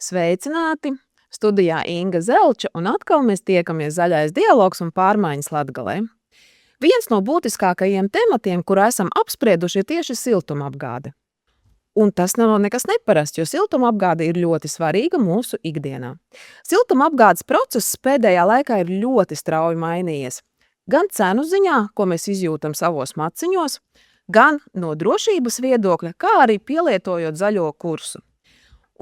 Sveicināti! Studijā Inga Zelča, un atkal mēs tiekamies Zaļais dialogs un pārmaiņas Latgalē. Viens no būtiskākajiem tematiem, kuru esam apsprieduši, ir tieši siltumapgāde. Un tas nav nekas neparasts, jo siltumapgāde ir ļoti svarīga mūsu ikdienā. Siltumapgādes process pēdējā laikā ir ļoti strauji mainījies. Gan cenu ziņā, ko mēs izjūtam savos maciņos, gan no drošības viedokļa, kā arī pielietojot zaļo kursu.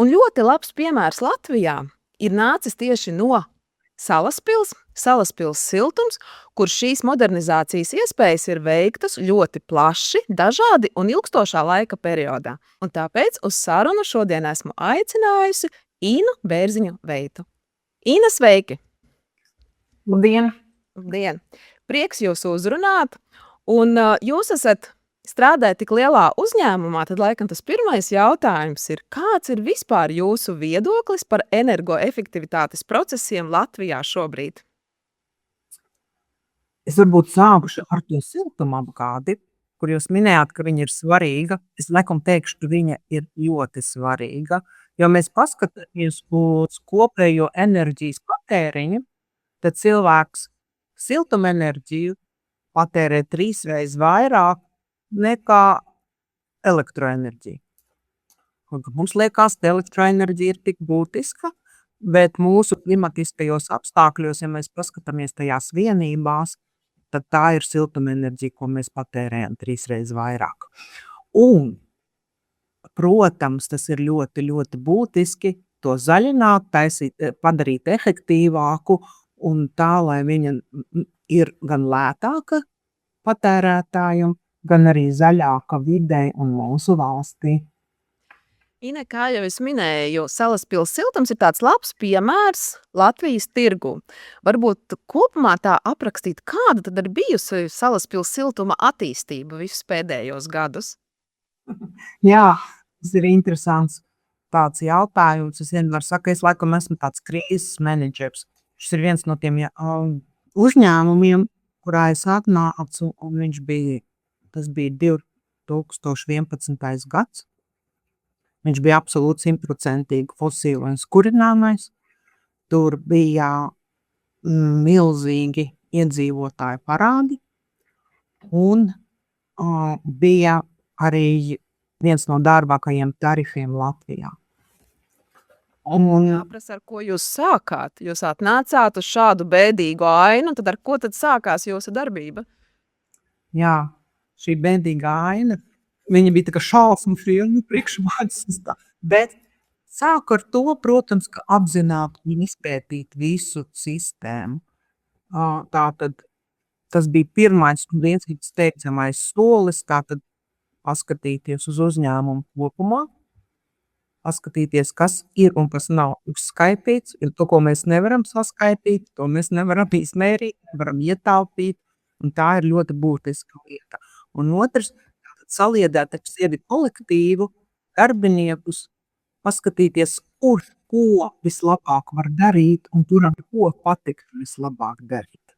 Un ļoti labs piemērs Latvijā ir nācis tieši no Salaspils siltums, kur šīs modernizācijas iespējas ir veiktas ļoti plaši, dažādi un ilgstošā laika periodā. Un tāpēc uz sarunu šodien esmu aicinājusi Inu Bērziņu-Veitu. Ina, sveiki! Labdien! Labdien! Prieks jūs uzrunāt, un jūs esat strādājat tik lielā uzņēmumā, tad laikam tas pirmais jautājums ir, kāds ir vispār jūsu viedoklis par energoefektivitātes procesiem Latvijā šobrīd? Es varbūt sākušu ar to siltumapgādi, kur jūs minējāt, ka viņa ir svarīga. Es laikam teikšu, ka viņa ir ļoti svarīga, jo mēs paskatāmies uz kopējo enerģijas patēriņu, tad cilvēks siltumenerģiju patērē 3 reizes vairāk nekā elektroenerģija. Mums liekas, ka elektroenerģija ir tik būtiska, bet mūsu klimatiskajos apstākļos, ja mēs paskatāmies tajās vienībās, tad tā ir siltumenerģija, ko mēs patērējam 3 reizes vairāk. Un, protams, tas ir ļoti, ļoti būtiski to zaļināt, padarīt efektīvāku un tā, lai viņa ir gan lētāka patērētājiem, gan arī zaļāka videi un mūsu valstī. Ine, kā jau es minēju, Salaspils siltums ir tāds labs piemērs Latvijas tirgu. Varbūt kopumā tā aprakstīt, kāda tad ir bijusi Salaspils siltuma attīstība visus pēdējos gadus? Jā, tas ir interesants tāds jautājums. Es vienmēr saku, es laikam esmu tāds krīzes menedžers. Šis ir viens no tiem uzņēmumiem, kurā es atnācu, un tas bija 2011. gads. Viņš bija absolūti 100% fosīlais kurināmais. Tur bija milzīgi iedzīvotāju parādi, un bija arī viens no dārgākajiem tarifiem Latvijā. Jāprasa, ar ko jūs sākāt? Jūs atnācāt uz šādu bēdīgu ainu, tad ar ko tad sākās jūsu darbība? Jā, šī bēdīgā aina, viņa bija tā kā šausmu filmu priekšmācis, bet sāku ar to, protams, ka apzināt un izpētīt visu sistēmu. Tātad tas bija pirmais un viens steidzamais solis, tātad paskatīties uz uzņēmumu kopumā, paskatīties, kas ir un kas nav uzskaitīts, jo to, ko mēs nevaram saskaitīt, to mēs nevaram izmērīt, nevaram ietaupīt, un tā ir ļoti būtiska lieta. Un otrs, saliedēt ar sevi kolektīvu, darbiniekus, paskatīties, ko vislabāk var darīt un kuram ko patikt vislabāk darīt.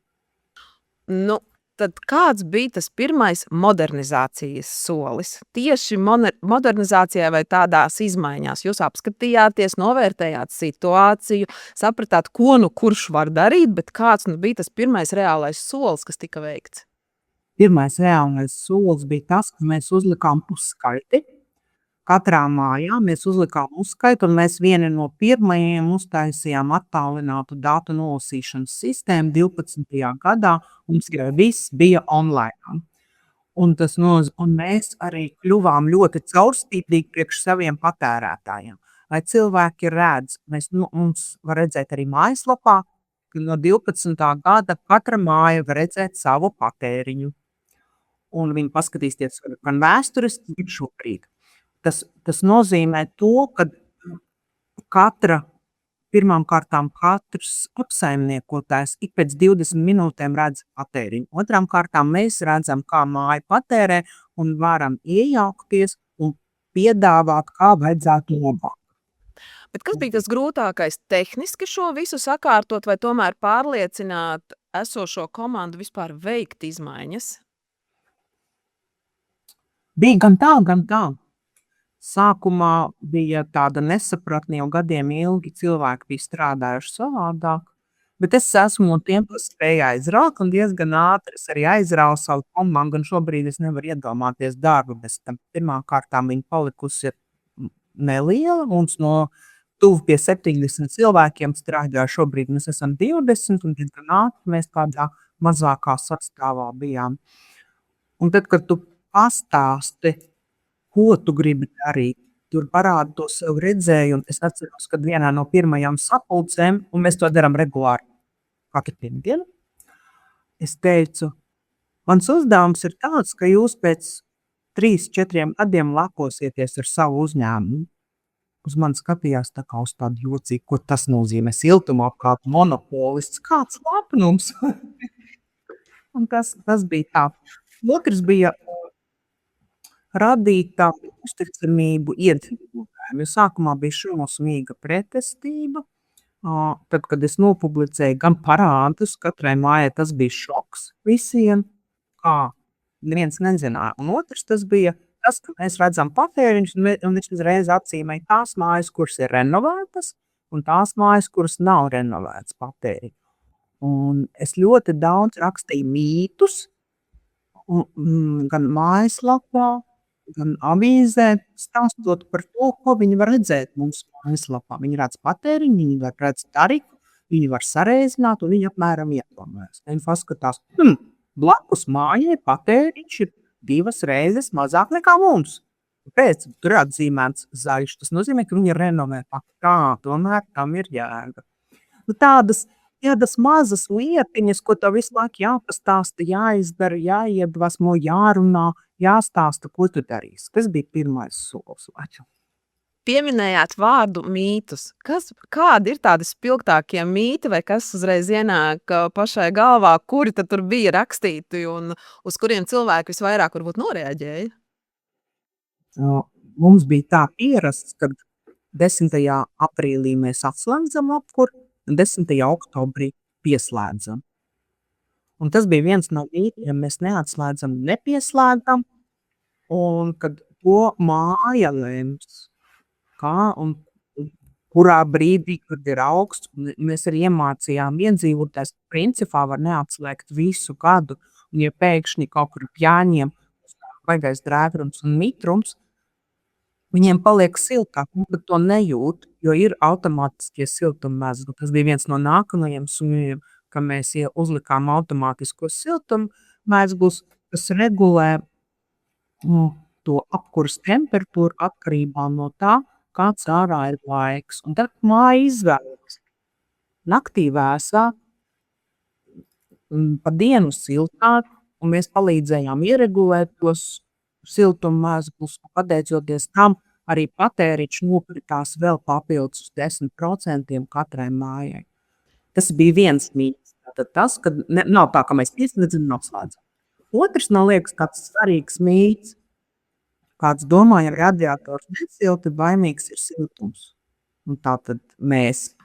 Nu, tad kāds bija tas pirmais modernizācijas solis? Tieši modernizācijā vai tādās izmaiņās? Jūs apskatījāties, novērtējāt situāciju, sapratāt, ko kurš var darīt, bet kāds bija tas pirmais reālais solis, kas tika veikts? Pirmais reālais solis bija tas, ka mēs uzlikām uzskaiti. Katrā mājā mēs uzlikām uzskaitu, un mēs vieni no pirmajiem uztaisījām attālinātu datu nolasīšanas sistēmu 12. gadā. Mums viss bija online. Un mēs arī kļuvām ļoti caurspīdīgi priekš saviem patērētājiem. Lai cilvēki redz, mums var redzēt arī mājaslapā, ka no 12. gada katra māja var redzēt savu patēriņu. Un viņi paskatīsies gan vēstures, gan šobrīd. Tas nozīmē to, ka pirmām kārtām katrs apsaimniekotājs ik pēc 20 minūtēm redz patēriņu. Otrām kārtām mēs redzam, kā māja patērē un varam iejaukties un piedāvāt, kā vajadzētu labāk. Bet kas bija tas grūtākais tehniski šo visu sakārtot vai tomēr pārliecināt esošo komandu vispār veikt izmaiņas? Bija gan tā, gan tā. Sākumā bija tāda nesapratne, jau gadiem ilgi cilvēki bija strādājuši savādāk, bet es esmu no tiem, kas spēja aizraut un diezgan ātri es arī aizrauju savu komandu, un šobrīd es nevaru iedomāties darbu bez tam. Pirmkārtām viņa palikusi neliela, mums no tuvu pie 70 cilvēkiem strādā šobrīd, mēs esam 20, un diezgan ātri mēs kādā mazākā sastāvā bijām. Un tad, kad tu pastāsti, ko tu gribi darīt, tur parāda to savu redzējumu. Es atceros, kad vienā no pirmajām sapulcēm, un mēs to darām regulāri, katru pirmdienu, es teicu, mans uzdevums ir tāds, ka jūs pēc 3-4 gadiem leposieties ar savu uzņēmumu. Uz mani skatījās tā kā uz tādu jocīgu, ko tas nozīmē siltumapkārt monopolists. Kāds lepnums? Un tas bija tā. Otrs bija radīt tādu uzticamību iedzīvotājiem. Jo sākumā bija šausmīga pretestība. Tad, kad es nopublicēju gan parādus, katrai mājai tas bija šoks visiem, kā neviens nezināja. Un otrs tas bija tas, ka mēs redzam patēriņus, un es uzreiz atzīmēju tās mājas, kuras ir renovētas, un tās mājas, kuras nav renovētas patēriņu. Un es ļoti daudz rakstīju mītus, gan mājaslapā, gan avīzē, stāstot par to, ko viņi var redzēt mūsu mājaslapā. Viņi redz patēriņu, viņi var redz tarifu, viņi var sareizināt, un viņi apmēram iedomājas. Viņi paskatās, blakus mājai patēriņš ir 2 reizes mazāk nekā mums. Pēc tur atzīmēts zaļš, tas nozīmē, ka viņi ir renovēti. Tā, tomēr tam ir jēga. Tādas mazas lietiņas, ko tev visu laiku jāpastāsta, jāizdara, jāiedvesmo, jārunā, jāstāsta, ko tu darīsi. Tas bija pirmais solis. Pieminējāt vārdu mītus. Kādi ir tādi spilgtākie mīti, vai kas uzreiz ienāk pašai galvā, kuri tad tur bija rakstīti un uz kuriem cilvēki visvairāk varbūt noreaģēja? Mums bija tā pierasts, kad 10. aprīlī mēs atslēdzam apkuri, un 10. oktobrī pieslēdzam. Un tas bija viens no mītiem, mēs neatslēdzam, nepieslēdzam, un kad to māja lems, kā un kurā brīdī, kad ir augsts, mēs arī iemācījām iedzīvotājs, principā var neatslēgt visu gadu, un ja pēkšņi kaut kur pjāņiem baigais drēgrums un mitrums, viņiem paliek siltāk, bet to nejūt, jo ir automātiskie siltummezgli. Tas bija viens no nākamajiem suņiem, ka mēs uzlikām automātiskos siltummezglus, kas regulē to apkuras temperatūru atkarībā no tā, kāds ārā ir laiks. Un tad māja izvēlas. Naktī vēsāk, pa dienu siltāk, un mēs palīdzējām ieregulēt tos siltummezglus, un pateicoties tam arī patēriņš nokritās vēl papildus uz 10% katrai mājai. Tas bija viens mīts. Tātad tas, ka nav tā, ka mēs pieslēdzam un atslēdzam. Otrs, man liekas, kāds svarīgs mīts, kāds domāja, radiators nesilti, baimīgs ir siltums. Un tātad mēs.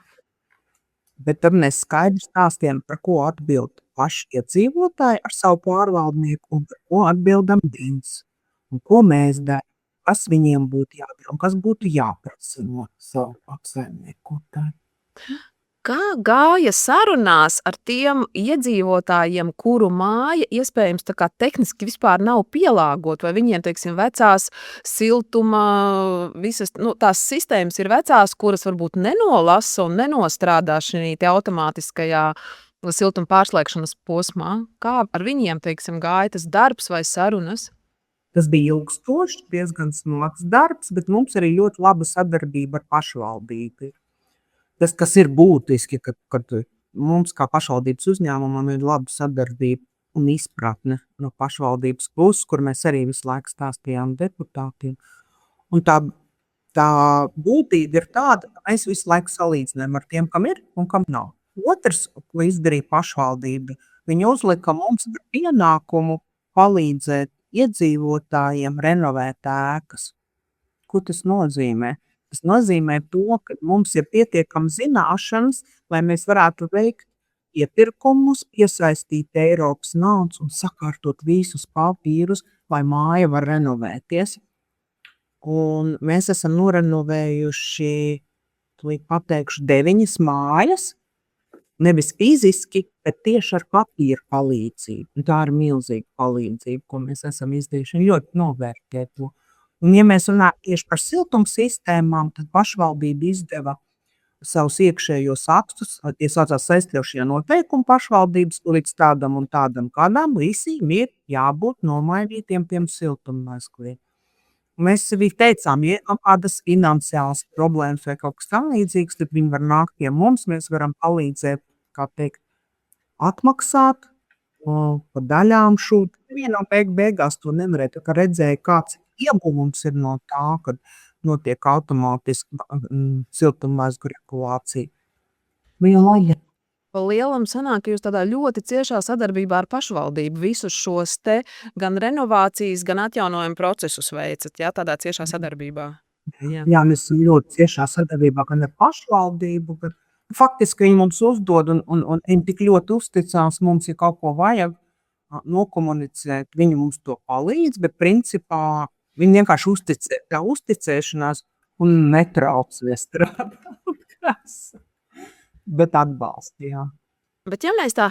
Bet tad mēs skaidri stāstījām, par ko atbild paši iedzīvotāji ar savu pārvaldnieku un par ko atbildam dienas. Un ko mēs darām, kas viņiem būtu jādara un kas būtu jāprasa no savu apsaimniekotāju. Kā gāja sarunās ar tiem iedzīvotājiem, kuru māja iespējams tā kā tehniski vispār nav pielāgot, vai viņiem, teiksim, vecās siltuma, visas, tās sistēmas ir vecās, kuras varbūt nenolasa un nenostrādā šī automātiskajā siltuma pārslēgšanas posmā? Kā ar viņiem, teiksim, gāja tas darbs vai sarunas? Tas bija ilgstošs, diezgan smags darbs, bet mums arī ļoti laba sadarbība ar pašvaldību. Tas, kas ir būtiski, kad mums kā pašvaldības uzņēmumam ir laba sadarbība un izpratne no pašvaldības puses, kur mēs arī visu laiku stāstījām deputātiem. Un tā būtība ir tāda, ka mēs visu laiku salīdzinām ar tiem, kam ir un kam nav. Otrs, ko izdarīja pašvaldība, viņi uzlika mums par pienākumu palīdzēt iedzīvotājiem renovēt ēkas. Ko tas nozīmē? Tas nozīmē to, ka mums ir pietiekami zināšanas, lai mēs varētu veikt iepirkumus, piesaistīt Eiropas naudas un sakārtot visus papīrus, lai māja var renovēties. un mēs esam norenovējuši, tūlīt pateikšu, 9 mājas, nevis fiziski, bet tieši ar papīra palīdzību. Un tā ir milzīga palīdzība, ko mēs esam izdarījuši, un ļoti novērtēt to. Un, ja mēs runājam tieši par siltumsistēmām, tad pašvaldība izdeva savus iekšējos akstus, tie saucās saistošie noteikumi pašvaldības, līdz tādam un tādam gadam visiem ir jābūt nomainītiem tiem siltummezgliem. Mēs arī teicām, ja ir kādas finansiālas problēmas vai kaut kas tam līdzīgs, tad viņi var nākt pie mums, mēs varam palīdzēt, kā teikt, atmaksāt pa daļām šo. Vienā beigās to nevarēja, tā kā redzēja, kāds ieguvums ir no tā, kad notiek automātiski siltummezglu regulācija. Bija laja. Pa lielam sanāk, ka jūs tādā ļoti ciešā sadarbībā ar pašvaldību visus šos te gan renovācijas, gan atjaunojumu procesus veicat, jā, tādā ciešā sadarbībā. Jā. Jā, mēs esam ļoti ciešā sadarbībā gan ar pašvaldību, gan faktiski viņi mums uzdod un viņi tik ļoti uzticās mums, ja kaut ko vajag nokomunicēt, viņi mums to palīdz, bet principā viņi vienkārši tā uzticēšanās un netraucē strādāt. Bet atbalstījā. Bet ja mēs tā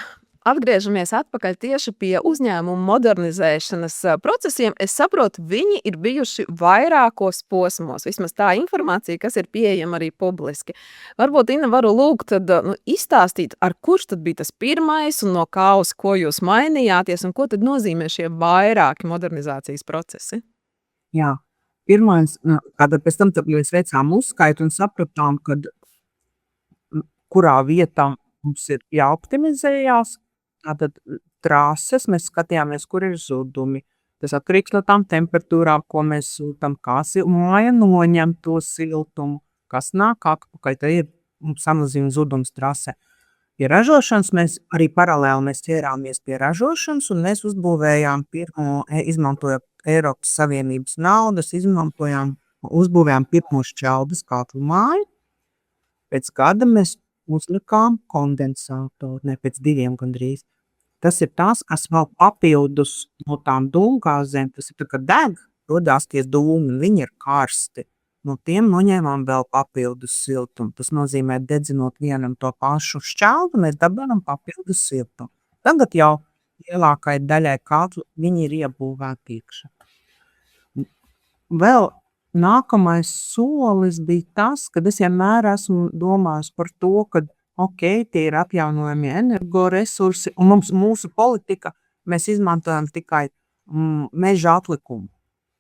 atgriežamies atpakaļ tieši pie uzņēmumu modernizēšanas procesiem, es saprotu, viņi ir bijuši vairākos posmos, vismaz tā informācija, kas ir pieejama arī publiski. Varbūt, Inna, varu lūgt tad, izstāstīt, ar kurš tad bija tas pirmais un no kā uz ko jūs mainījāties un ko tad nozīmē šie vairāki modernizācijas procesi? Jā, pirmais, tātad pēc tam mēs veicām uzskaitu un sapratām, kad kurā vietā mums ir jāoptimizējās, tātad trases, mēs skatījāmies, kur ir zudumi. Tas atkarīgs no tām temperatūrām, ko mēs sūtam, kā māja noņem to siltumu, kas nāk atpakaļ, tad ir samazina zudums trasē. Pie ražošanas mēs arī paralēli ķērāmies pie ražošanas, un mēs uzbūvējām, izmantojot Eiropas Savienības naudas, uzbūvējām pirmo šķeldes katlu māju. Pēc gada mēs uzlikām kondensātoru, ne pēc 2 gandrīz. Tas ir tas, kas vēl papildus no tām dūmgāzēm, tas ir tā, ka deg, rodās tie dūmi, viņi ir karsti. No tiem noņēmām vēl papildus siltumu. Tas nozīmē, dedzinot vienam to pašu šķeldu, mēs dabūjam papildus siltumu. Tagad jau lielākai daļai katlu viņi ir iebūvēti iekšā. Vēl nākamais solis bija tas, kad es vienmēr esmu domājis par to, ka tie ir atjaunojamie energoresursi, un mūsu politika, mēs izmantojam tikai meža atlikumu.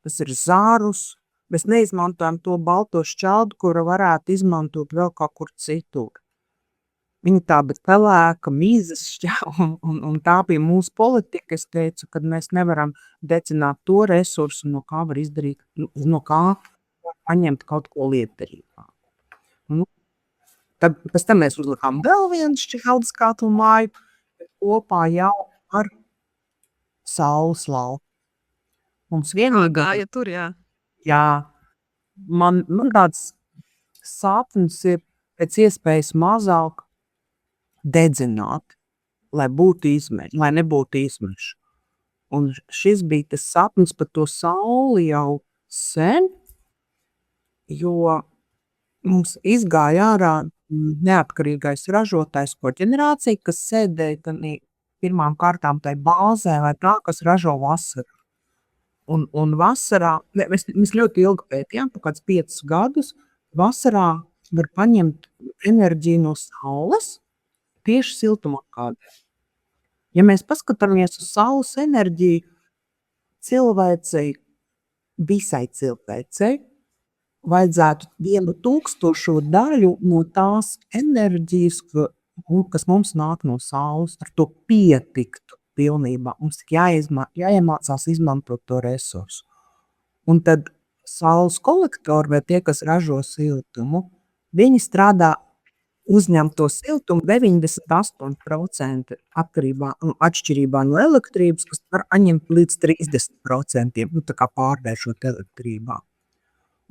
Tas ir zārus, mēs neizmantojam to balto šķeldu, kura varētu izmantot vēl kaut kur citur. Viņa tā, bet pelēka, mīzes šķelda, un tā bija mūsu politika. Es teicu, ka mēs nevaram dedzināt to resursu, no kā var izdarīt, no kā paņemt kaut ko lietderīgāku. Tad pēc tam mēs uzlikām vēl vienu šķeldes katlu māju, kopā jau ar saules lauku. Mums vienīgā... Gāja tur, jā. Jā, man tāds sapnis ir pēc iespējas mazāk dedzināt, lai nebūtu izmešu. Un šis bija tas sapnis par to sauli jau sen, jo mums izgāja ārā neatkarīgais ražotājs koģenerācija, kas sēdēja pirmām kārtām tai bāzē vai tā, kas ražo vasaru. Un vasarā, mēs ļoti ilgi pētījām, kāds 5 gadus, vasarā var paņemt enerģiju no saules tieši siltumapgādē. Ja mēs paskatāmies uz saules enerģiju, visai cilvēcei, vajadzētu 1000 daļu no tās enerģijas, kas mums nāk no saules, ar to pietiktu pilnībā. Mums tik jāiemācās izmantot to resursu. Un tad saules kolektori vai tie, kas ražo siltumu, viņi strādā uzņem to siltumu 98% atšķirībā no elektrības, kas var aņemt līdz 30%, tā kā pārvēršot elektrībā.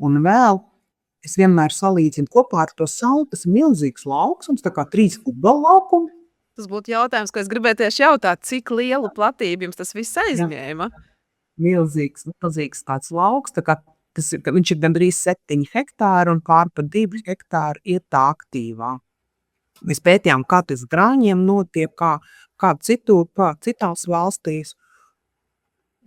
Un vēl es vienmēr salīdzinu kopā ar to sauli, tas ir milzīgs lauksums, tā kā 3 futbola laukumi. Tas būtu jautājums, ko es gribēju tieši jautāt, cik lielu platību jums tas viss aizņēma? Milzīgs tāds lauks, tā kā viņš ir gandrīz 7 hektāri un pār pa 2 hektāri ir tā aktīvā. Mēs pētījām, kā tas grāņiem notiek, kā citās valstīs.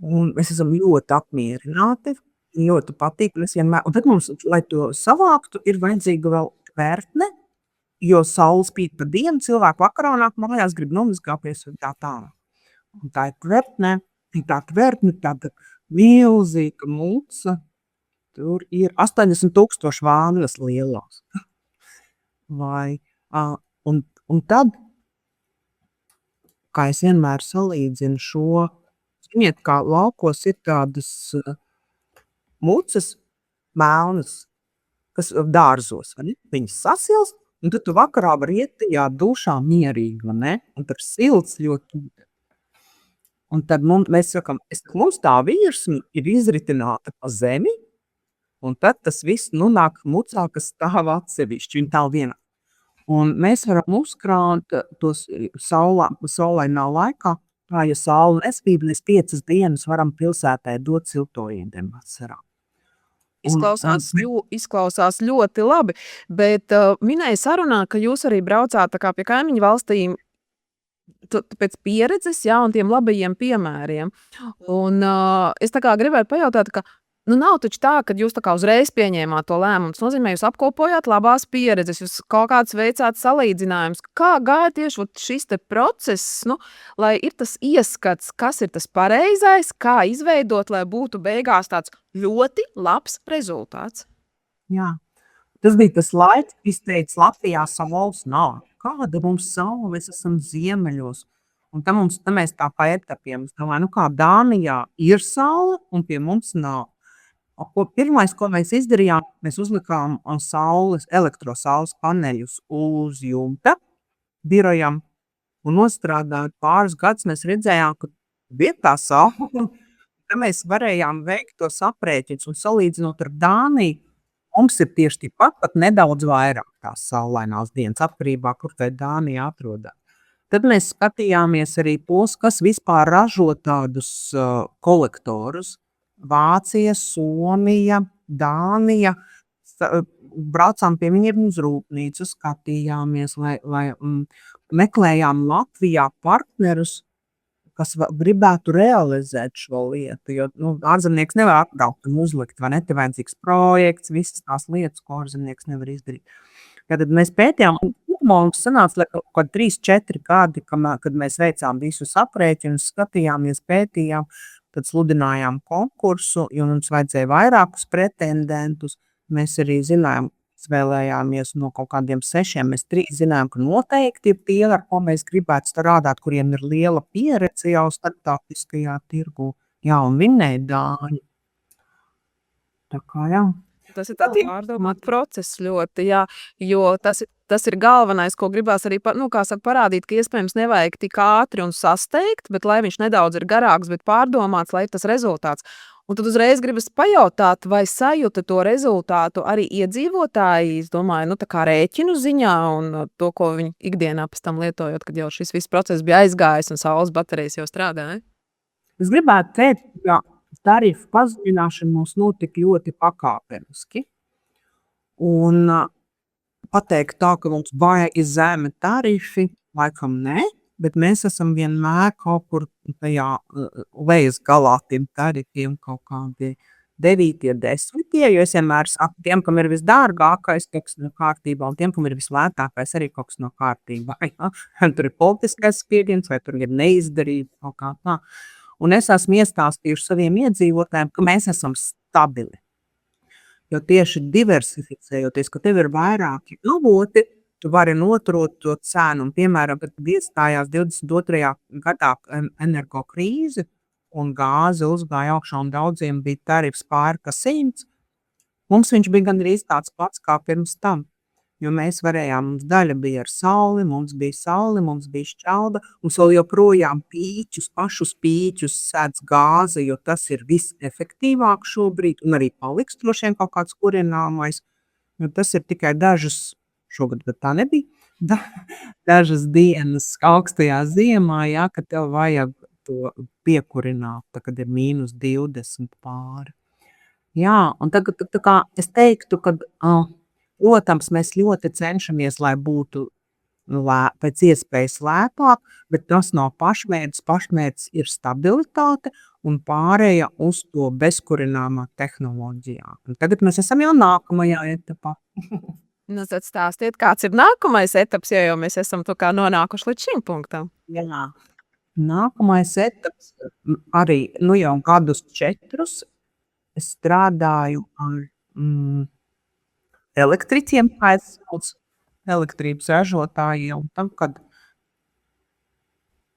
Un mēs esam ļoti apmierināti, ļoti patīk. Un tad mums, lai to savāktu, ir vajadzīga vēl tvērtne, jo saule spīd pa dienu, cilvēku vakarā nāk mājās, grib nomazgāties un tā tālāk. Un tā ir tvērtne, tāda milzīga muca. Tur ir 80,000 vānas lielās. Un tad, kā es vienmēr salīdzinu šo, ziniet, kā laukos ir tādas mucas melnas, kas dārzos, vai ne? Viņas sasilst, un tad tu vakarā var iet tajā dušā mierīgi, vai ne? Un tur silts ļoti. Un tad mēs sakam, mums tā virsma ir izritināta pa zemi, un tad tas viss nāk mucā, kas stāv atsevišķi, un tā vienā. Un mēs varam uzkrāt tos saulainā laikā, ja saule nespīd, mēs 5 dienas varam pilsētai dot siltoīdiem vasarā. Izklausās ļoti labi, bet minēja sarunā, ka jūs arī braucāt tā kā pie kaimiņu valstīm pēc pieredzes, jā, un tiem labajiem piemēriem. Un es tā kā gribēju pajautāt, ka nav taču tā, ka jūs tā kā uzreiz pieņēmāt to lēmumu. Tas nozīmē, jūs apkopojāt labās pieredzes, jūs kaut kāds veicāt salīdzinājums. Kā gāja tieši šis te process, lai ir tas ieskats, kas ir tas pareizais, kā izveidot, lai būtu beigās tāds ļoti labs rezultāts? Jā, tas bija tas laiks, kad izteica Latvijā saules nav. Kāda mums saule, mēs esam ziemeļos. Un tam mēs tā pa etapiem. Es domāju, kā Dānijā ir saule un pie mums nav. Pirmais, ko mēs izdarījām, mēs uzlikām elektrosaules paneļus uz jumta birojam un nostrādājot pāris gadus, mēs redzējām, ka bija tā saule. Tad mēs varējām veikt tos aprēķinus un salīdzinot ar Dāniju, mums ir tieši tikpat, pat nedaudz vairāk tās saulainās dienas atkarībā, kur tai Dānija atrodas. Tad mēs skatījāmies arī kas vispār ražo tādus kolektorus. Vācija, Somija, Dānija, braucām pie viņiem uz rūpnīcu, skatījāmies, lai meklējām Latvijā partnerus, kas gribētu realizēt šo lietu, jo ārzemnieks nevar atbraukt un uzlikt, vai ne, te vajadzīgs projekts, visas tās lietas, ko ārzemnieks nevar izdarīt. Tad mēs pētījām, mums sanāca kaut 3-4 gadi, kad mēs veicām visus aprēķinus, skatījāmies, pētījām, tad sludinājām konkursu, jo mums vajadzēja vairākus pretendentus. Mēs arī zinājām, vēlējāmies no kaut kādiem 6, mēs 3 zinājām, ka noteikti ir tie, ar ko mēs gribētu strādāt, kuriem ir liela pieredze jau starptautiskajā tirgu. Jā, un vinnēja Dāņi. Tā kā jā. Tas ir tāds pārdomāt process ļoti, jā, jo tas ir galvenais, ko gribās arī parādīt, ka iespējams nevajag tik ātri un sasteigt, bet lai viņš nedaudz ir garāks, bet pārdomāts, lai ir tas rezultāts. Un tad uzreiz gribas pajautāt, vai sajūta to rezultātu arī iedzīvotāji, es domāju, tā kā rēķinu ziņā un to, ko viņi ikdienā pēc tam lietojot, kad jau šis viss process bija aizgājis un saules baterijas jau strādāja. Es gribētu teikt, ka tarifu pazemināšana mums notika ļoti pakāpeniski. Un pateikt tā, ka mums baigi zemi tarifi, laikam ne, bet mēs esam vienmēr kaut kur tajā lejas galā tiem tarifiem kaut kādi 9, 10, jo es vienmēr saku tiem, kam ir visdārgākais, kaut kas no kārtībā, un tiem, kam ir vislētākais, arī kaut kas no kārtībā. Ja? Tur ir politiskais spiediens, vai tur ir neizdarība, kaut kā tā. Un es esmu iestāstījuši saviem iedzīvotājiem, ka mēs esam stabili. Jo tieši diversificējoties, ka tev ir vairāki avoti, tu vari noturot to cenu. Un, piemēram, kad iestājās 22. gadā energo krīze un gāze uzgāja augšā un daudziem bija tarifs pāri 100, mums viņš bija gandrīz tāds pats kā pirms tam. Jo mēs varējām, mums daļa bija ar sauli, mums bija šķelda, mums vēl joprojām pašus pīķus sēdz gāze, jo tas ir visefektīvāk šobrīd, un arī paliks droši vien kaut kāds kurināmais, jo tas ir tikai dažas, šogad tā nebija, dažas dienas augstajā ziemā, jā, kad tev vajag to piekurināt, kad ir -20 pāri. Jā, un tagad tā kā es teiktu, kad, protams, mēs ļoti cenšamies, lai būtu pēc iespējas lētāk, bet tas nav pašmērķis. Pašmērķis ir stabilitāte un pārēja uz to bezkurināmā tehnoloģijā. Un tagad mēs esam jau nākamajā etapā. Nu, tad stāstiet, kāds ir nākamais etaps, ja jau mēs esam tā kā nonākuši līdz šim punktam? Jā. Nākamais etaps arī jau gadus 4 es strādāju ar elektriķiem, kā es saucu, elektrības ražotājiem. Tam, kad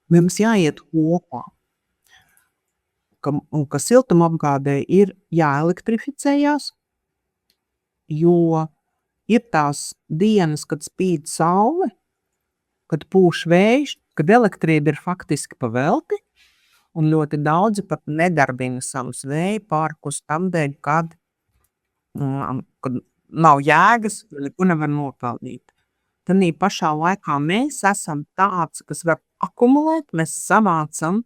mums jāiet kopā, ka siltumapgādē ir jāelektrificējās, jo ir tās dienas, kad spīd saule, kad pūš vējš, kad elektrība ir faktiski pa velti, un ļoti daudzi pat nedarbina savus vēja parkus tam dēļ, kad nav jēgas, neko nevar nopelnīt. Tanī pašā laikā mēs esam tāds, kas var akumulēt, mēs savācam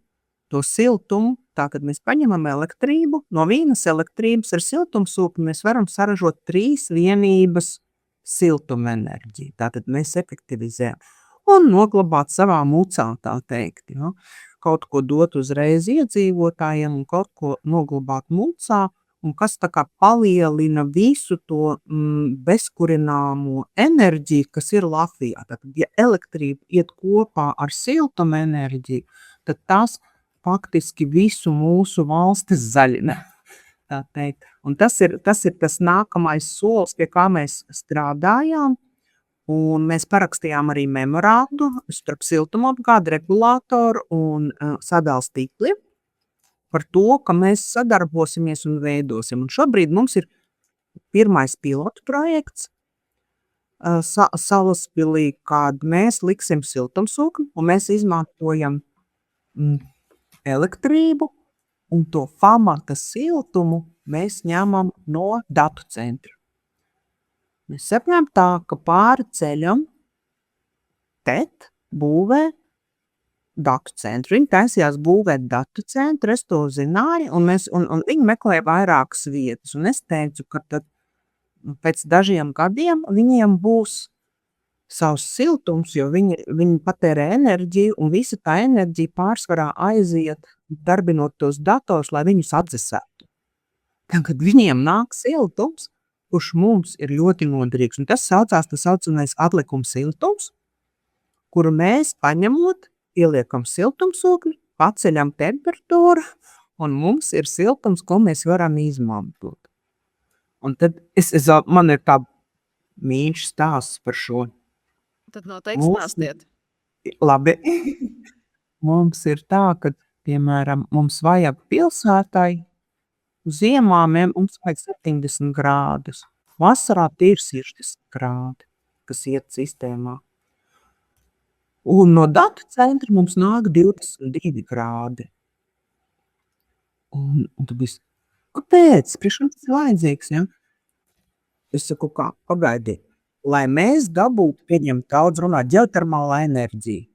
to siltumu, tātad mēs paņemam elektrību, no vienas elektrības ar siltumsūkni mēs varam saražot 3 vienības siltumenerģiju. Tātad mēs efektivizējam un noglabāt savā mucā, tā teikt. Ja? Kaut ko dot uzreiz iedzīvotājiem un kaut ko noglabāt mucā, un kas tā kā palielina visu to bezkurināmo enerģiju, kas ir Latvijā. Tātad, ja elektrība iet kopā ar siltumenerģiju, tad tas faktiski visu mūsu valsti zaļina. Tā teikt. Un tas ir tas nākamais solis, pie kā mēs strādājām. Un mēs parakstījām arī memorandu starp siltumapgādi, regulātoru un sadales tīkliem par to, ka mēs sadarbosimies un veidosim. Un šobrīd mums ir pirmais pilotu projekts Salaspilī, kad mēs liksim siltumsūkni un mēs izmantojam elektrību, un to pamata siltumu mēs ņemam no datu centra. Mēs saprām tā, ka pāri ceļam TET būvē datu centru. Viņi taisījās būvēt datu centru, es to zināju, un viņi meklēja vairākas vietas. Un es teicu, ka tad pēc dažiem gadiem viņiem būs savs siltums, jo viņi patērē enerģiju, un visa tā enerģija pārsvarā aiziet, darbinot tos dators, lai viņus atdzesētu. Kad viņiem nāk siltums, kurš mums ir ļoti noderīgs, un tas saucamais atlikums siltums, kuru mēs paņemot, ieliekam siltumsūkni, paceļam temperatūru, un mums ir siltums, ko mēs varam izmantot. Un tad man ir tā mīļš stāsts par šo. Tad noteikti stāstiet. Labi. Mums ir tā, ka, piemēram, mums vajag pilsētai, ziemā mums vajag 70 grādus. Vasarā tie ir 60 grādi, kas iet sistēmā. Un no datu centra mums nāk 22 grādi. Un tu biji, kāpēc? Priekš mums tas ir vajadzīgs, ja? Es saku, kā, pagaidi, lai mēs dabūtu, pieņem daudz runāt, ģeotermālā enerģija,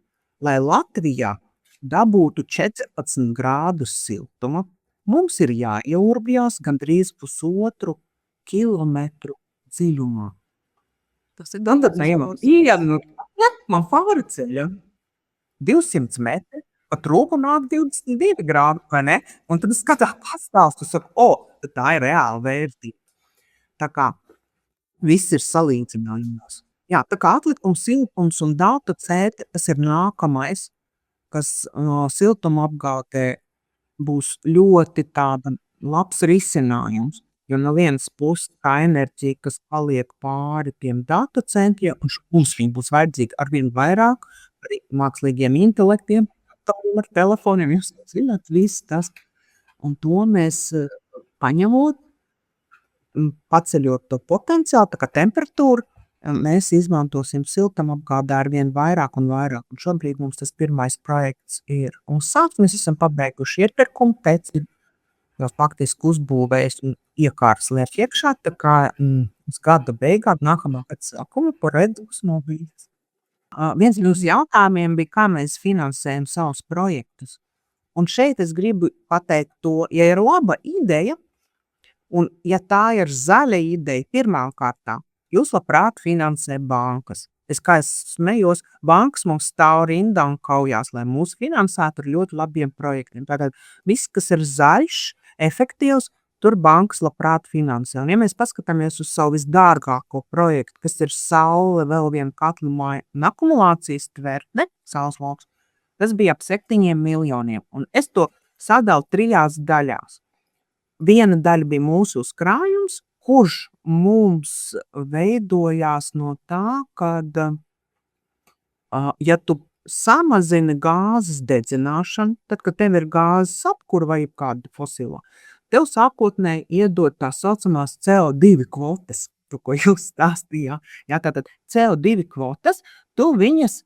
lai Latvijā dabūtu 14 grādus siltuma, mums ir jāieurbjās gandrīz 1,5 kilometru dziļumā. Tas ir daudz. Man pāri ceļa 200 metri, pat rūku nāk 22 grādi, vai ne? Un tad es skatās pastāstu, saku, tā ir reāla vērtība. Tā kā viss ir salīdzinājumos. Jā, tā kā atlikums, siltums un datu centri, tas ir nākamais, kas siltumapgādē būs ļoti tāda labs risinājums. Jo no vienas puses tā enerģija, kas paliek pāri tiem datu centriem, un mums viņi būs vajadzīgi arvien vairāk, arī mākslīgiem intelektiem, ar telefoniem, jūs zināt, viss tas. Un to mēs paņemot, paceļot to potenciālu, tā kā temperatūru, mēs izmantosim siltumapgādē arvien vairāk un vairāk. Un šobrīd mums tas pirmais projekts ir uzsākts, mēs esam pabeiguši iepirkumu, pēc ir jau faktiski uzbūvējis un iekārs liek iekšā, tā kā uz gada beigām nākamā gada sākuma redzus no vīdes. Viens no jautājumiem bija, kā mēs finansējam savus projektus. Un šeit es gribu pateikt to, ja ir laba ideja Un, ja tā ir zaļa ideja, pirmām kārtām, jūs labprāt finansē bankas. Kā es smējos, bankas mums stāv rindā un kaujās, lai mūs finansētu ar ļoti labiem projektiem. Tātad viss, kas ir zaļš, efektīvs, tur bankas labprāt finansē. Un ja mēs paskatāmies uz savu visdārgāko projektu, kas ir saule, vēl viena katlu māja un akumulācijas tvertne, saules loks, tas bija ap 7 miljoniem. Un es to sadalu 3 daļās. Viena daļa bija mūsu uzkrājums, kurš mums veidojās no tā, kad, ja tu samazini gāzes dedzināšanu, tad, kad tev ir gāzes apkura vai kāda fosilo, tev sākotnēji iedod tā saucamās CO2 kvotas, to, ko jūs stāstījāt. Jā, tātad CO2 kvotas, tu viņas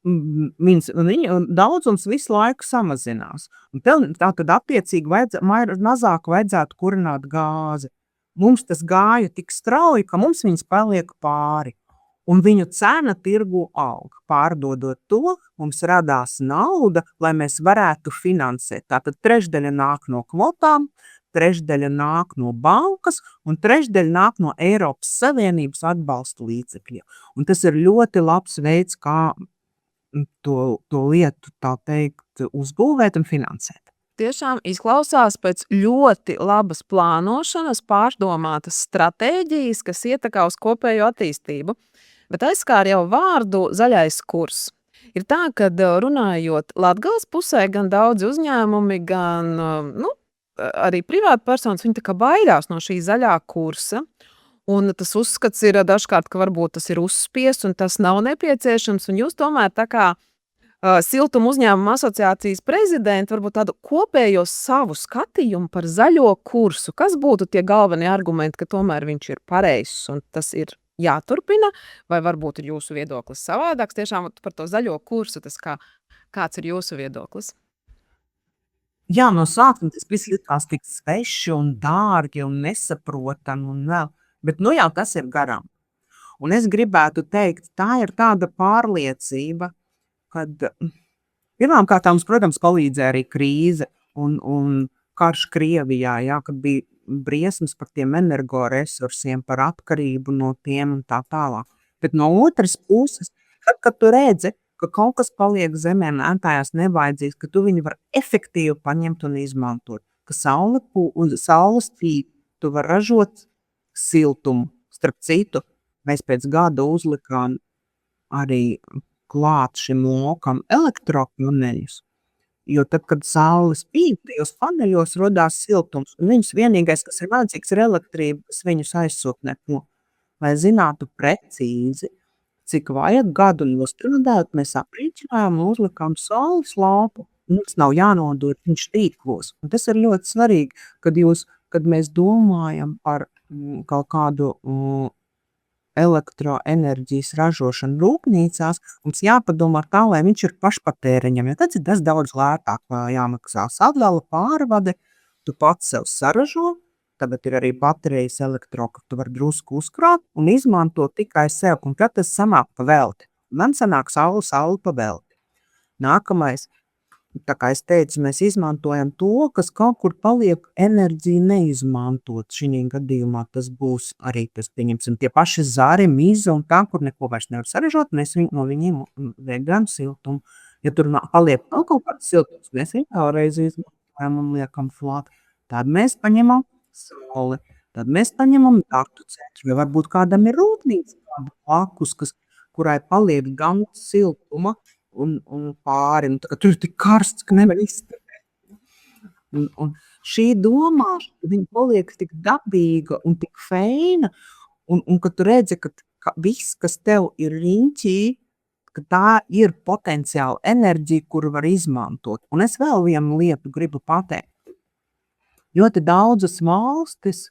daudzums visu laiku samazinās. Un tev tātad attiecīgi mazāk vajadzētu kurināt gāzi. Mums tas gāja tik strauji, ka mums viņas paliek pāri. Un viņu cena tirgu aug. Pārdodot to, mums radās nauda, lai mēs varētu finansēt. Tātad 1/3 nāk no kvotām, 1/3 nāk no bankas un 1/3 nāk no Eiropas Savienības atbalsta līdzekļiem. Un tas ir ļoti labs veids, kā to lietu, tā teikt, uzbūvēt un finansēt. Tiešām izklausās pēc ļoti labas plānošanas, pārdomātas stratēģijas, kas ietekā uz kopējo attīstību. Bet aizskāra jau vārdu zaļais kurs. Ir tā, ka runājot Latgales pusē, gan daudzi uzņēmumi, gan arī privātpersonas, viņi tā kā baidās no šī zaļā kursa. Un tas uzskats ir dažkārt, ka varbūt tas ir uzspiests un tas nav nepieciešams. Un jūs tomēr tā kā Siltuma uzņēmuma asociācijas prezidenti varbūt tādu kopējo savu skatījumu par zaļo kursu. Kas būtu tie galvenie argumenti, ka tomēr viņš ir pareizs un tas ir jāturpina? Vai varbūt ir jūsu viedoklis savādāks? Tiešām par to zaļo kursu, tas kāds ir jūsu viedoklis? Jā, no sākuma tas viss likās tik sveši un dārgi un nesaprotami un vēl. Bet nu jau tas ir garām. Un es gribētu teikt, tā ir tāda pārliecība, kad pirmkārt mums, protams, palīdzēja arī krīze un karš Krievijā, jā, kad bija briesmas par tiem energoresursiem, par atkarību no tiem un tā tālāk. Bet no otras puses, kad tu redzi, ka kaut kas paliek zemē mētājās nevajadzīgs, ka tu viņu var efektīvi paņemt un izmantot, ka saules tīk, tu var ražot siltumu. Starp citu, mēs pēc gada uzlikām arī klāt šim lokam elektropaneļus, jo tad, kad saule spīd, tajos paneļos rodās siltums, un viņus vienīgais, kas ir vajadzīgs, ir elektrība, kas viņus aizsūtnē. Lai zinātu precīzi, cik vajag gadu nostrādāt, mēs aprīķinājām un uzlikām saules lauku. Mums nav jānodod viņš tīklos. Un tas ir ļoti svarīgi, kad mēs domājam par kaut kādu elektroenerģijas ražošanu rūpnīcās, mums jāpadomā tā, lai viņš ir pašpatēriņam, jo tad ir tas daudz lētāk, jāmaksā sadala, pārvade, tu pats sev saražo, tagad ir arī baterijas elektro, ka tu var drusku uzkrāt un izmanto tikai sev, un kad tas sanāk pa velti. Man sanāk saule pa velti. Nākamais, tā kā es teicu, mēs izmantojam to, kas kaut kur paliek enerģija neizmantot. Šī gadījumā tas būs arī, pieņemsim, tie paši zari, miza un tā, kur neko vairs nevar saražot, mēs no viņiem veidojam siltumu. Ja tur paliek kaut kāds siltums, mēs viņu vēlreiz izmantojam un liekam flāt. Tad mēs paņemam sauli, tad mēs paņemam datu centru, vai varbūt kādam ir rūpnīca, kāda blakus, kurai paliek gan siltuma, un pāri, un tur ir tik karsts, ka nevar izturēt. Un šī domāšana, viņa paliek tik dabīga un tik feina, un kad tu redzi, ka viss, kas tev ir riņķī, ka tā ir potenciāla enerģija, kuru var izmantot. Un es vēl vienu lietu gribu pateikt. Ļoti daudzas valstis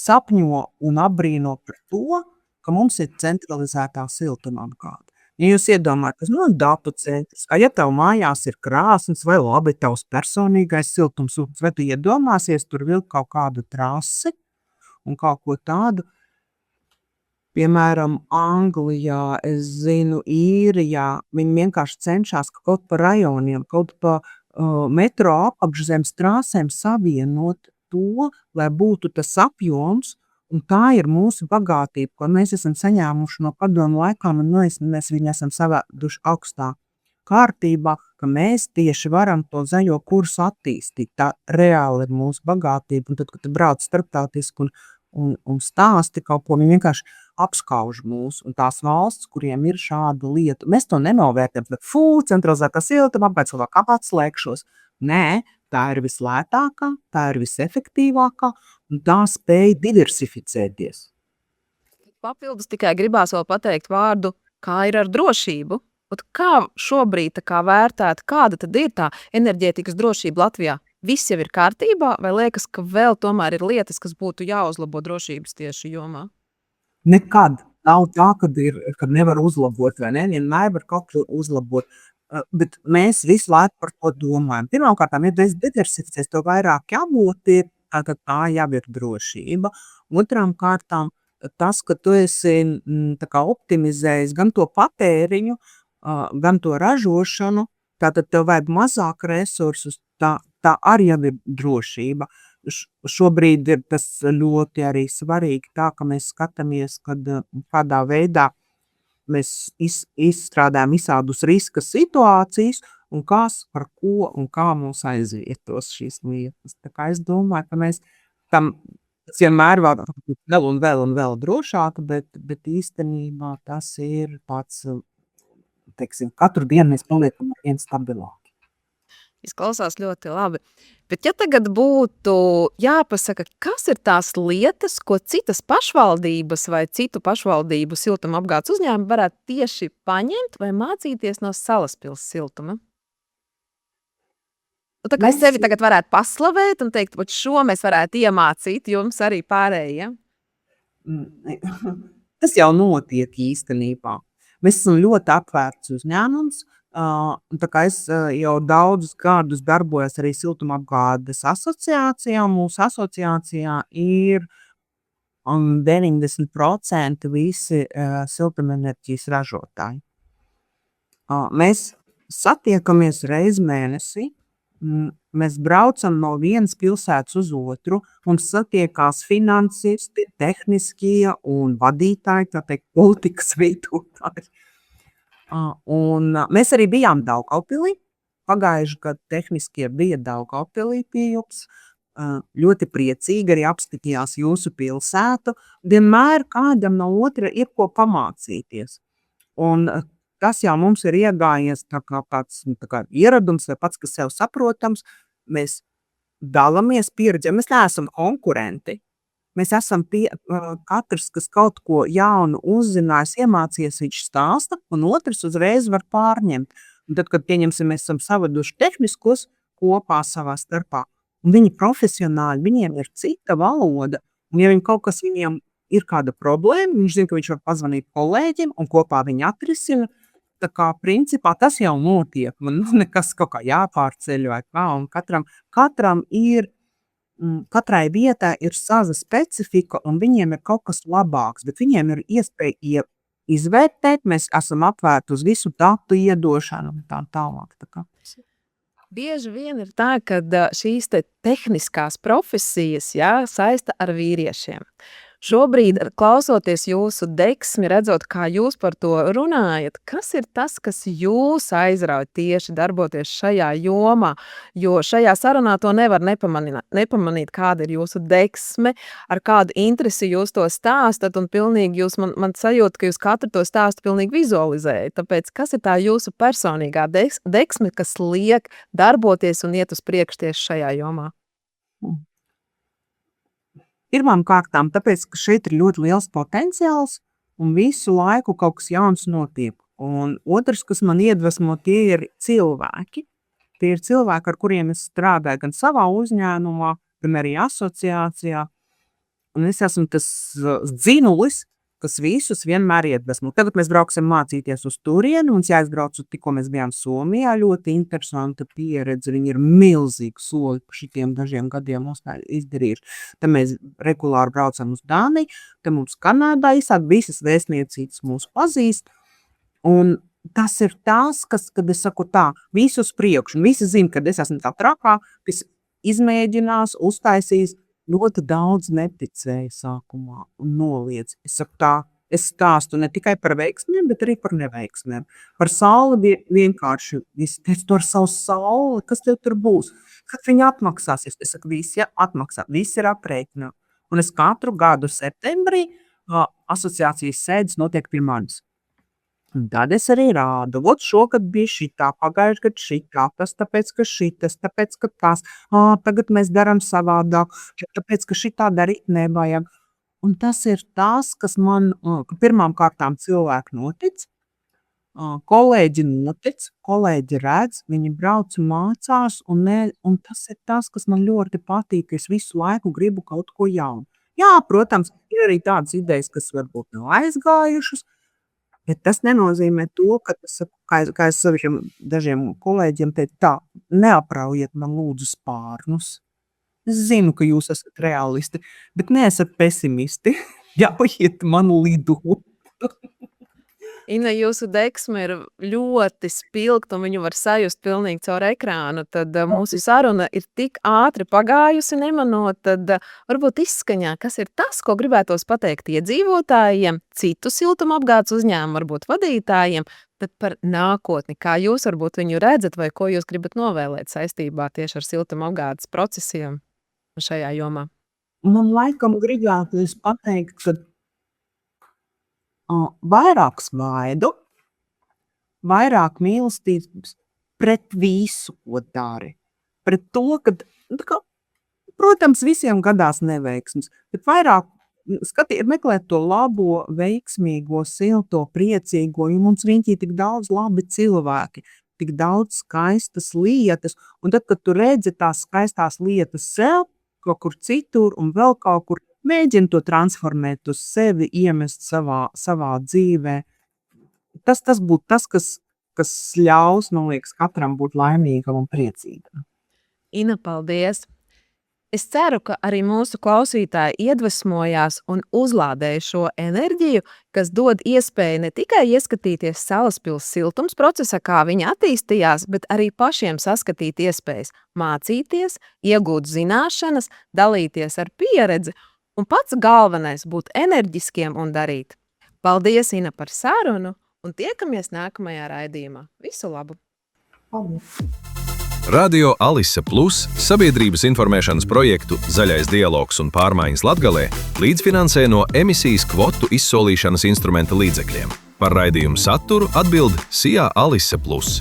sapņo un apbrīno par to, ka mums ir centralizētā siltumapgāde. Ja jūs iedomājaties, datu centrs, ja tev mājās ir krāsns vai labi tavs personīgais siltums, vai tu iedomāsies tur vilkt kaut kādu trasi un kaut ko tādu, piemēram, Anglijā, es zinu, Īrijā, viņi vienkārši cenšas kaut pa rajoniem, kaut pa metro apakšzemes trāsēm savienot to, lai būtu tas apjoms, un tā ir mūsu bagātība, ko mēs esam saņēmuši no padomu laikām, un mēs viņu esam savēduši augstā kārtībā, ka mēs tieši varam to zaļo kursu attīstīt. Tā reāli ir mūsu bagātība, un tad, kad tu brauc starptautiski un stāsti kaut ko, viņi vienkārši apskauž mūs, un tās valsts, kuriem ir šāda lieta, mēs to nenovērtējam, bet centralizētā siltuma apgādes vēl kāpēc slēgšos. Nē, tā ir vislētākā, tā ir visefektīvākā, un tā spēj diversificēties. Papildus tikai gribās vēl pateikt vārdu, kā ir ar drošību. Un kā šobrīd vērtēt, kāda tad ir tā enerģētikas drošība Latvijā? Viss jau ir kārtībā, vai liekas, ka vēl tomēr ir lietas, kas būtu jāuzlabo drošības tieši jomā? Nekad nav tā, kad nevar uzlabot, vai ne? Vienmēr var kaut ko uzlabot, bet mēs visu laiku par to domājam. Pirmkārt, ja tu esi diversificēs, to vairāk avoti, tad tā jau ir drošība. Otrām kārtām, tas, ka tu esi tā kā optimizējis gan to patēriņu, gan to ražošanu, tātad tev vajag mazāk resursus, tā arī jau ir drošība. Šobrīd ir tas ļoti arī svarīgi tā, ka mēs skatāmies, kad kādā veidā mēs izstrādājam visādus riska situācijas un kas, par ko un kā mums aizvietos šīs lietas. Tā kā es domāju, ka mēs tam vienmēr vēl un vēl drošāk, bet īstenībā tas ir pats, teiksim, katru dienu mēs paliekam ar vien stabilāk. Izklausās ļoti labi. Bet ja tagad būtu jāpasaka, kas ir tās lietas, ko citas pašvaldības vai citu pašvaldību siltumapgādes uzņēmumi varētu tieši paņemt vai mācīties no Salaspils siltuma? Tā kā sevi tagad varētu paslavēt un teikt, ka šo mēs varētu iemācīt jums arī pārējiem. Tas jau notiek īstenībā. Mēs esam ļoti atvērts uzņēmums. Tā kā es jau daudzus gadus darbojos arī siltumapgādes asociācijā. Mūsu asociācijā ir 90% visi siltumenerģijas ražotāji. Mēs satiekamies reizi mēnesī. Mēs braucam no vienas pilsētas uz otru. Mums satiekās finansisti, tehniskie un vadītāji, tā teikt, politikas veidotāji. Un mēs arī bijām Daugavpilī. Pagājuši gadu tehniskie bija Daugavpilī pie jums. Ļoti priecīgi arī apskatījās jūsu pilsētu. Vienmēr kādam no otra ir ko pamācīties. Un tas jau mums ir iegājies tā kā ieradums vai pats, kas sev saprotams. Mēs dalamies pieredzi, mēs neesam konkurenti. Mēs esam katrs, kas kaut ko jaunu uzzinājis, iemācījies, viņš stāsta, un otrs uzreiz var pārņemt. Un tad, kad pieņemsim, mēs esam savaduši tehniskos kopā savā starpā, un viņi profesionāļi, viņiem ir cita valoda, un ja kaut kas viņiem ir kāda problēma, viņš zina, ka viņš var pazvanīt kolēģim, un kopā viņi atrisina. Tā kā principā tas jau notiek, man nekas kaut kā jāpārceļ vai kā, un katram ir, katrai vietai ir sava specifika, un viņiem ir kaut kas labāks, bet viņiem ir iespēja izvērtēt, mēs esam apvērti uz visu datu iedošanu un tā tālāk. Tā kā. Bieži vien ir tā, ka šīs tehniskās profesijas saista ar vīriešiem. Šobrīd, klausoties jūsu deksmi, redzot, kā jūs par to runājat, kas ir tas, kas jūs aizrauj tieši darboties šajā jomā? Jo šajā sarunā to nevar nepamanīt, kāda ir jūsu deksme, ar kādu interesi jūs to stāstat, un pilnīgi jūs man sajūt, ka jūs katru to stāstu pilnīgi vizualizējat. Tāpēc, kas ir tā jūsu personīgā deksme, kas liek darboties un iet uz priekšu tieši šajā jomā? Pirmām kārtām, tāpēc, ka šeit ir ļoti liels potenciāls un visu laiku kaut kas jauns notiek. Un otrs, kas man iedvesmo, tie ir cilvēki. Tie ir cilvēki, ar kuriem es strādāju gan savā uzņēmumā, gan arī asociācijā. Un es esmu tas dzinulis, kas visus vienmēr iedvesmo. Tagad mēs brauksim mācīties uz turieni, mums jāizbrauc, tikko mēs bijām Somijā, ļoti interesanta pieredze, viņi ir milzīgi soli pa šitiem dažiem gadiem mums izdarījuši. Tad mēs regulāri braucam uz Dāniju, tad mums Kanādā izsāk, visas vēstniecības mūs pazīst, un tas ir tās, kas, kad es saku tā, visu uz priekšu, un visi zina, kad es esmu tā trakā, kas izmēģinās, uztaisīs, ļoti daudz neticēja sākumā un noliedz. Es saku tā, es stāstu ne tikai par veiksmēm, bet arī par neveiksmēm. Par sauli vienkārši, es teicu, to ar savu sauli, kas tev tur būs? Kad viņa atmaksāsies? Es saku, visi atmaksā, visi ir aprēķinā. Un es katru gadu septembrī asociācijas sēdes notiek pie manis. Un tad es arī rādu, vot šogad bija šitā, pagājuši gadu šitā, tas tāpēc, ka šitas, tāpēc, ka tas, tagad mēs daram savādāk, tāpēc, ka šitā darīt nevajag. Un tas ir tas, kas man, pirmām kārtām cilvēki notic, kolēģi notic, kolēģi redz, viņi brauc un mācās, un tas ir tas, kas man ļoti patīk, ka es visu laiku gribu kaut ko jaunu. Jā, protams, ir arī tādas idejas, kas varbūt nav aizgājušas, bet tas nenozīmē to, ka tas, kā es saviem dažiem kolēģiem teicu, tā, neapraujiet man lūdzu spārnus. Es zinu, ka jūs esat realisti, bet neesat pesimisti. Ļaujiet man lidot. Ina, jūsu deksme ir ļoti spilgta un viņu var sajust pilnīgi caur ekrānu. Tad mūsu saruna ir tik ātri pagājusi nemanot, tad varbūt izskaņā, kas ir tas, ko gribētos pateikt iedzīvotājiem, citu siltumapgādes uzņēmumu, varbūt vadītājiem, bet par nākotni, kā jūs varbūt viņu redzat vai ko jūs gribat novēlēt saistībā tieši ar siltumapgādes procesiem šajā jomā? Man laikam gribētos pateikt, ka vairāk smaidu, vairāk mīlestības pret visu, ko dari. Pret to, ka, protams, visiem gadās neveiksmes, bet vairāk meklēt to labo, veiksmīgo, silto, priecīgo, jo mums riņķī tik daudz labi cilvēki, tik daudz skaistas lietas, un tad, kad tu redzi tās skaistās lietas sev, kaut kur citur un vēl kaut kur, mēģini to transformēt uz sevi, iemest savā dzīvē. Tas būtu tas, kas ļaus, man liekas, katram būt laimīgam un priecīgam. Ina, paldies! Es ceru, ka arī mūsu klausītāji iedvesmojās un uzlādēja šo enerģiju, kas dod iespēju ne tikai ieskatīties Salaspils siltums procesā, kā viņa attīstījās, bet arī pašiem saskatīt iespējas mācīties, iegūt zināšanas, dalīties ar pieredzi un pats galvenais būt enerģiskiem un darīt. Paldies, Ina, par sarunu un tiekamies nākamajā raidījumā. Visu labu! Paldies! Radio Alise Plus sabiedrības informēšanas projektu Zaļais dialogs un pārmaiņas Latgalē līdzfinansē no emisijas kvotu izsolīšanas instrumenta līdzekļiem. Par raidījumu saturu atbild SIA Alise Plus.